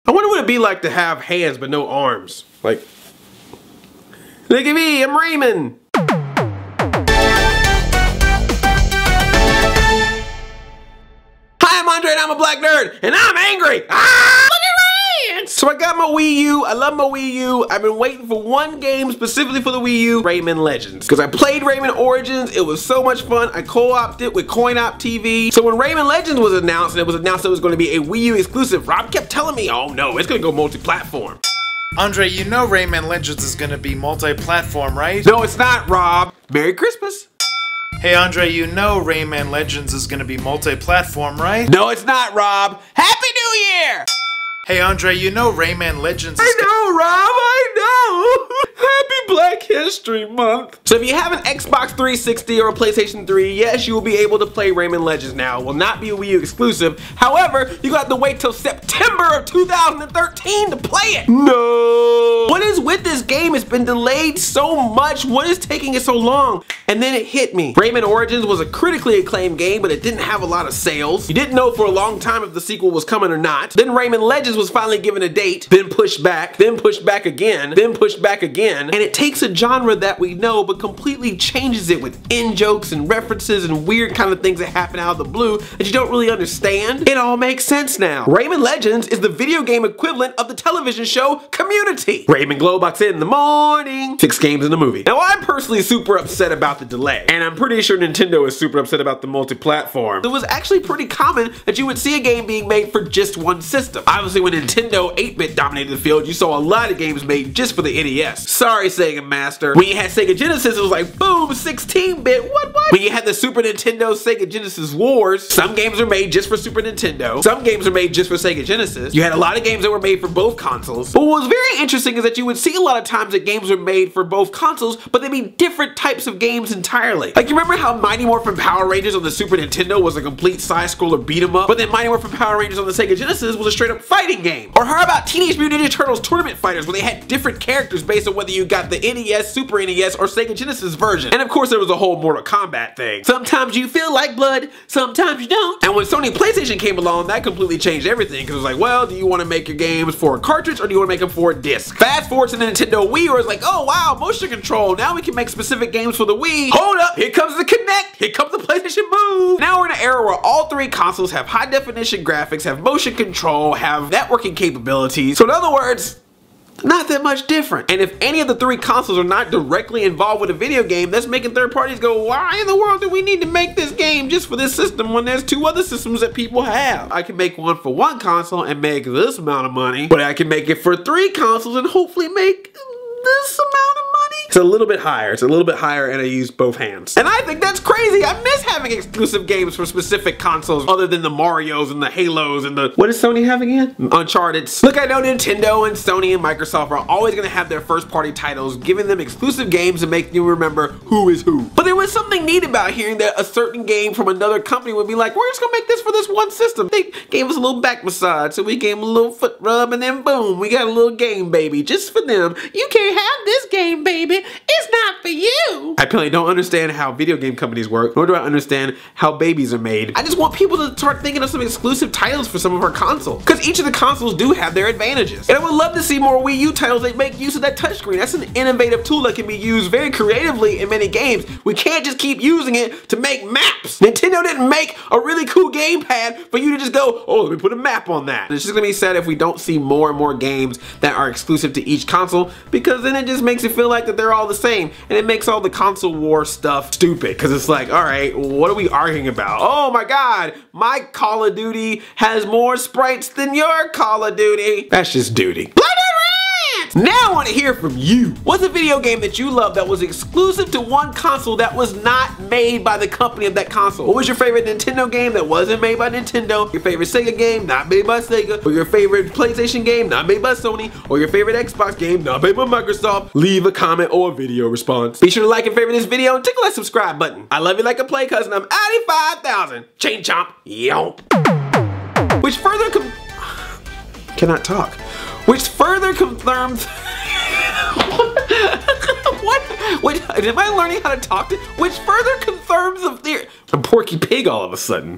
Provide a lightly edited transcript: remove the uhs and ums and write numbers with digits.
I wonder what it'd be like to have hands but no arms. Like, look at me, I'm Rayman. Hi, I'm Andre and I'm a black nerd, and I'm angry. So I got my Wii U, I love my Wii U. I've been waiting for one game specifically for the Wii U, Rayman Legends. Because I played Rayman Origins, it was so much fun. I co-opted it with Coin-Op TV. So when Rayman Legends was announced, and it was announced it was going to be a Wii U exclusive, Rob kept telling me, oh no, it's going to go multi-platform. Andre, you know Rayman Legends is going to be multi-platform, right? No, it's not, Rob. Merry Christmas. Hey Andre, you know Rayman Legends is going to be multi-platform, right? No, it's not, Rob. Happy New Year! Hey Andre, you know Rayman Legends is— I know, Rob, I know! Happy Black History Month! So if you have an Xbox 360 or a PlayStation 3, yes, you will be able to play Rayman Legends now. It will not be a Wii U exclusive. However, you got to wait till September of 2013 to play it! No! What is with this game? It's been delayed so much. What is taking it so long? And then it hit me. Rayman Origins was a critically acclaimed game, but it didn't have a lot of sales. You didn't know for a long time if the sequel was coming or not. Then Rayman Legends was finally given a date, then pushed back again, then pushed back again, and it takes a genre that we know but completely changes it with in-jokes and references and weird kind of things that happen out of the blue that you don't really understand. It all makes sense now. Rayman Legends is the video game equivalent of the television show Community. Rayman Glowbox in the morning, 6 games in the movie. Now I'm personally super upset about the delay, and I'm pretty sure Nintendo is super upset about the multi-platform. It was actually pretty common that you would see a game being made for just one system. Obviously when Nintendo 8-bit dominated the field, you saw a lot of games made just for the NES. Sorry, Sega Master. When you had Sega Genesis, it was like, boom, 16-bit, what? When you had the Super Nintendo Sega Genesis Wars, some games are made just for Super Nintendo, some games are made just for Sega Genesis. You had a lot of games that were made for both consoles. But what was very interesting is that you would see a lot of times that games were made for both consoles, but they'd be different types of games entirely. Like, you remember how Mighty Morphin Power Rangers on the Super Nintendo was a complete side-scroller beat-em-up, but then Mighty Morphin Power Rangers on the Sega Genesis was a straight-up fighting game? Or how about Teenage Mutant Ninja Turtles Tournament Fighters, where they had different characters based on whether you got the NES, Super NES, or Sega Genesis version? And of course there was a whole Mortal Kombat thing. Sometimes you feel like blood, sometimes you don't. And when Sony PlayStation came along, that completely changed everything, because it was like, well, do you want to make your games for a cartridge or do you want to make them for a disc? Fast forward to the Nintendo Wii, where it's like, oh wow, motion control, now we can make specific games for the Wii. Hold up, here comes the Kinect, here comes the PlayStation Move. Now we're in an era where all 3 consoles have high definition graphics, have motion control, have networking capabilities. So in other words, not that much different. And if any of the 3 consoles are not directly involved with a video game, that's making third parties go, why in the world do we need to make this game just for this system when there's 2 other systems that people have? I can make one for one console and make this amount of money, but I can make it for 3 consoles and hopefully make this amount of money. It's a little bit higher. It's a little bit higher, and I use both hands. And I think that's crazy. I miss having exclusive games for specific consoles other than the Marios and the Halos and the— what does Sony have again? Uncharted. Look, I know Nintendo and Sony and Microsoft are always going to have their first-party titles, giving them exclusive games to make you remember who is who. But there was something neat about hearing that a certain game from another company would be like, we're just going to make this for this one system. They gave us a little back massage, so we gave them a little foot rub, and then boom, we got a little game, baby, just for them. You can't have this game, baby. It's not for you. I apparently don't understand how video game companies work, nor do I understand how babies are made. I just want people to start thinking of some exclusive titles for some of our consoles, because each of the consoles do have their advantages. And I would love to see more Wii U titles that make use of that touchscreen. That's an innovative tool that can be used very creatively in many games. We can't just keep using it to make maps. Nintendo didn't make a really cool gamepad for you to just go, oh, let me put a map on that. And it's just gonna be sad if we don't see more and more games that are exclusive to each console, because then it just makes it feel like that they're all the same, and it makes all the console war stuff stupid, because it's like, all right, what are we arguing about? Oh my god, my Call of Duty has more sprites than your Call of Duty. That's just duty. Now I want to hear from you. What's a video game that you love that was exclusive to one console that was not made by the company of that console? What was your favorite Nintendo game that wasn't made by Nintendo? Your favorite Sega game not made by Sega? Or your favorite PlayStation game not made by Sony? Or your favorite Xbox game not made by Microsoft? Leave a comment or a video response. Be sure to like and favorite this video and tickle that subscribe button. I love you like a play cousin. I'm Addy 5000. Chain chomp. Yomp. Which further cannot talk. Which further confirms what? Wait, am I learning how to talk? Which further confirms the theory. I'm Porky Pig all of a sudden.